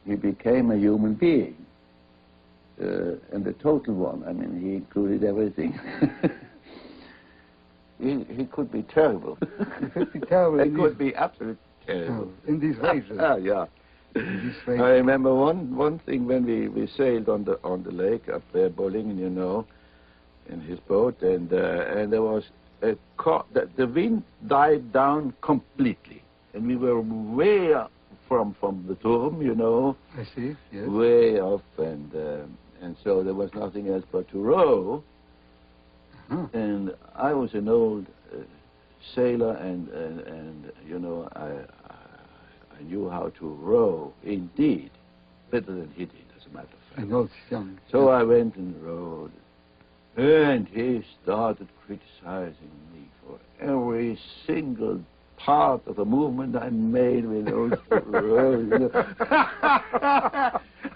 he became a human being, and a total one. I mean, he included everything. He could be terrible. He could be terrible. He could be absolutely terrible. Oh, in these races. Yeah. I remember one thing when we sailed on the lake up there, Bollingen, you know, in his boat, and there was the wind died down completely, and we were way up from the Turm, you know. I see. Yes. Way up, and so there was nothing else but to row. And I was an old sailor, and you know, I knew how to row, indeed, better than he did, as a matter of fact. I know it's young. So I went and rowed, and he started criticizing me for every single part of the movement I made with those rows.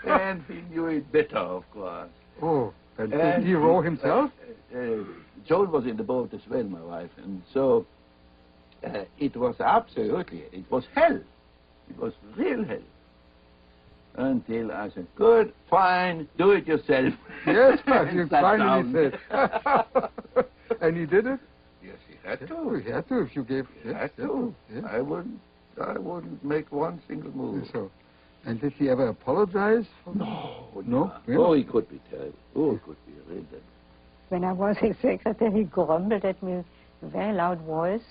And he knew it better, of course. Oh, and did he row himself? Joan was in the boat as well, my wife, and so it was absolutely, it was hell. It was real hell. Until I said, good, fine, do it yourself. Yes, you finally said. And he did it? Yes, he had to. Oh, he had to if you gave... He had to. Yes. I wouldn't make one single move. So, and did he ever apologize? No. No? Really? Oh, he could be terrible. Oh, he could be really terrible. When I was his secretary, he grumbled at me with a very loud voice.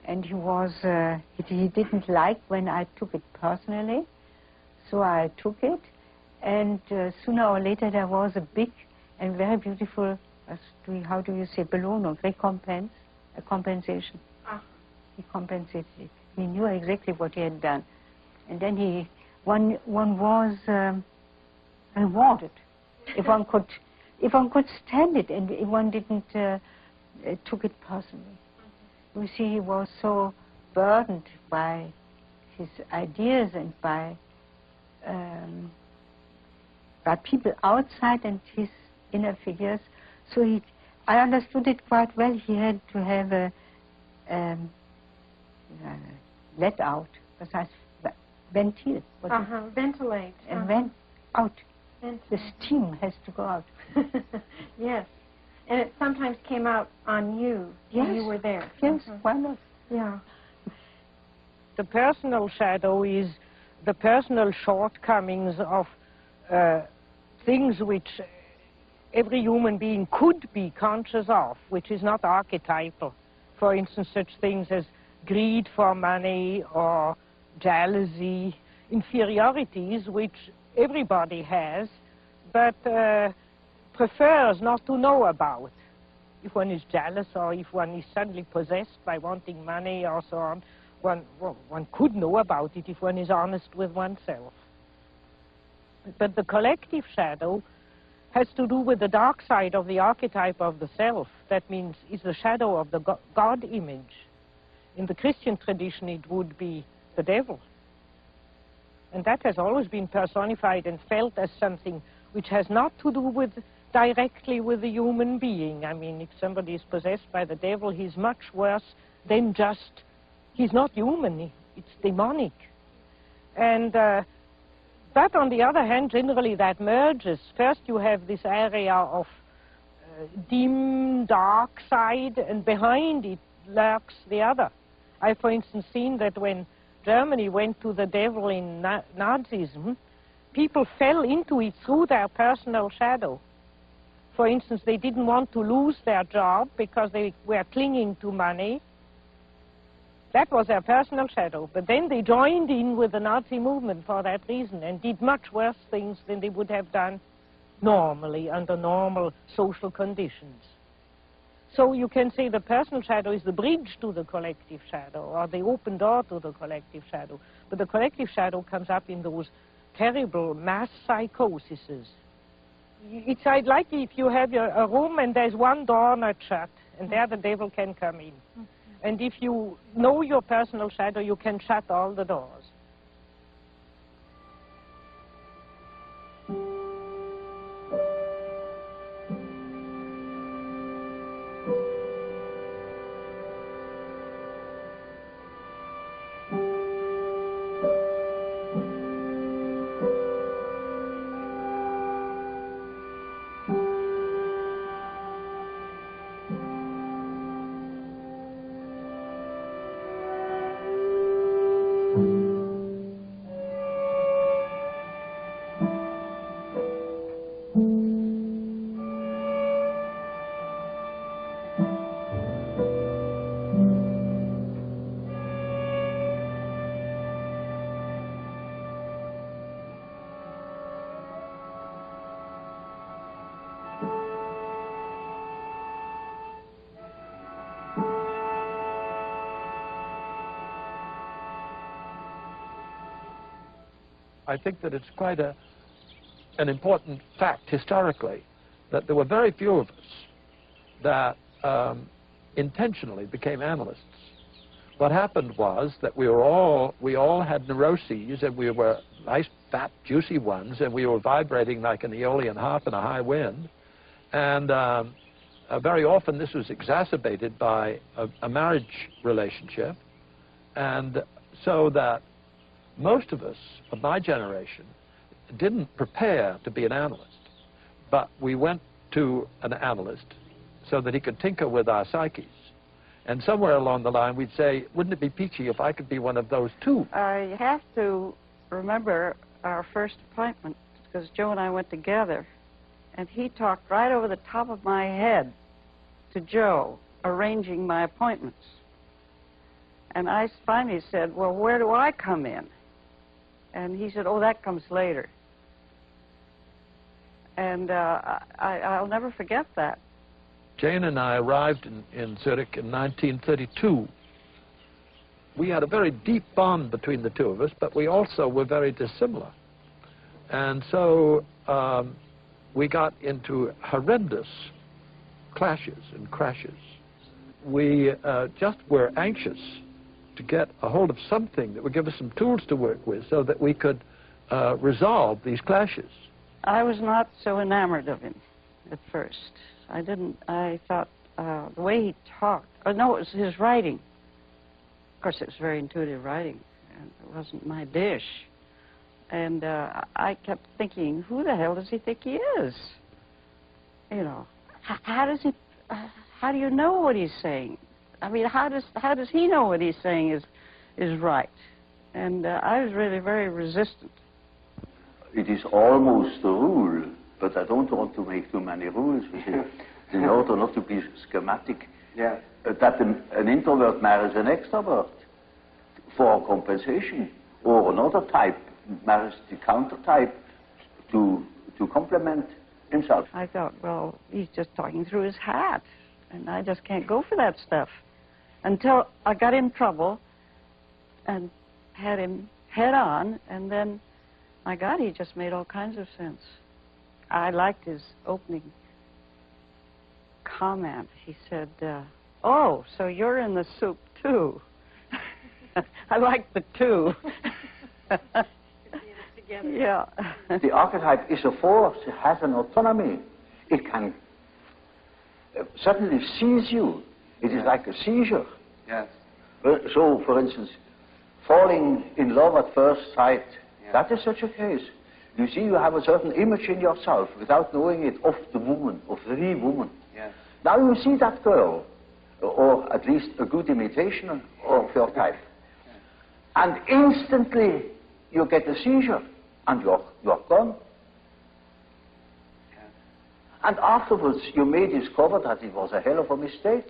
And he was, he didn't like when I took it personally. So I took it. And sooner or later there was a big and very beautiful, how do you say, belohnung, recompense, a compensation. He compensated it. He knew exactly what he had done. And then one was rewarded. If one could stand it and if one didn't took it personally. You see, he was so burdened by his ideas and by people outside and his inner figures. So I understood it quite well. He had to have a let out, ventil. Ventilate. And went out. The steam has to go out. Yes. And it sometimes came out on you when you were there. Yes, why not? Yeah. The personal shadow is the personal shortcomings of things which every human being could be conscious of, which is not archetypal. For instance, such things as greed for money or jealousy, inferiorities which everybody has, but prefers not to know about. If one is jealous or if one is suddenly possessed by wanting money or so on, one could know about it if one is honest with oneself. But the collective shadow has to do with the dark side of the archetype of the self. That means it's the shadow of the God image. In the Christian tradition, it would be the devil. And that has always been personified and felt as something which has not to do directly with the human being. I mean, if somebody is possessed by the devil, he's much worse than just, he's not human, it's demonic. And, but on the other hand, generally that merges. First you have this area of dim, dark side, and behind it lurks the other. I've, for instance, seen that when Germany went to the devil in Nazism, people fell into it through their personal shadow. For instance, they didn't want to lose their job because they were clinging to money. That was their personal shadow. But then they joined in with the Nazi movement for that reason and did much worse things than they would have done normally under normal social conditions. So you can say the personal shadow is the bridge to the collective shadow, or the open door to the collective shadow. But the collective shadow comes up in those terrible mass psychoses. It's like if you have a room and there's one door not shut, and there the devil can come in. And if you know your personal shadow, you can shut all the doors. I think that it's quite an important fact historically that there were very few of us that intentionally became analysts. What happened was that we all had neuroses, and we were nice, fat, juicy ones, and we were vibrating like an Aeolian harp in a high wind. And very often this was exacerbated by a marriage relationship. And so that most of us of my generation didn't prepare to be an analyst, but we went to an analyst so that he could tinker with our psyches. And somewhere along the line we'd say, wouldn't it be peachy if I could be one of those too? I have to remember our first appointment, because Joe and I went together, and he talked right over the top of my head to Joe, arranging my appointments. And I finally said, well, where do I come in? And he said, oh, that comes later. And I'll never forget that. Jane and I arrived in Zurich in 1932. We had a very deep bond between the two of us, but we also were very dissimilar. And so we got into horrendous clashes and crashes. We just were anxious to get a hold of something that would give us some tools to work with so that we could resolve these clashes. I was not so enamored of him at first. I thought the way he talked, no, it was his writing. Of course, it was very intuitive writing, and it wasn't my dish. And I kept thinking, who the hell does he think he is? You know, how do you know what he's saying? I mean, how does he know what he's saying is right? And I was really very resistant. It is almost a rule, but I don't want to make too many rules with it, in order not to be schematic, that an introvert marries an extrovert for compensation, or another type marries the counter type to complement himself. I thought, well, he's just talking through his hat, and I just can't go for that stuff. Until I got in trouble and had him head on, and then, my God, he just made all kinds of sense. I liked his opening comment. He said, oh, so you're in the soup too. I like the two. Yeah. The archetype is a force, it has an autonomy. It can suddenly seize you. It is like a seizure. Yes. So, for instance, falling in love at first sight, that is such a case. You see, you have a certain image in yourself, without knowing it, of the woman, of the woman. Yes. Now you see that girl, or at least a good imitation of your type. Yes. And instantly you get a seizure, and you're gone. Yes. And afterwards you may discover that it was a hell of a mistake.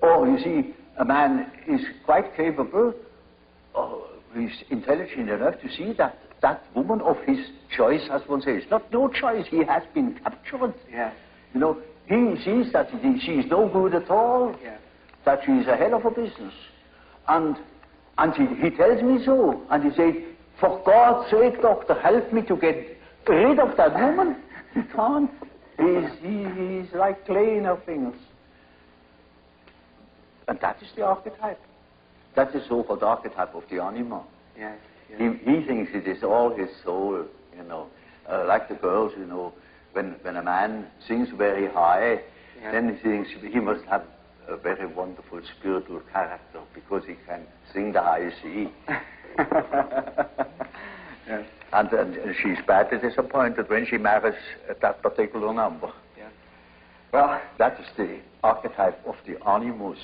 Or you see, a man is quite capable, he's intelligent enough to see that that woman of his choice, as one says, not no choice, he has been captured. Yeah. You know, he sees that she is no good at all, that she is a hell of a business. And he tells me so, and he said, for God's sake, doctor, help me to get rid of that woman. He can't. He's like clay in her fingers. And that is the archetype. That is so-called archetype of the anima. Yes, yes. He thinks it is all his soul, you know. Like the girls, you know, when a man sings very high, then he thinks he must have a very wonderful spiritual character because he can sing the high C. Yes. And she's badly disappointed when she marries that particular number. Yes. Well, that is the archetype of the animus.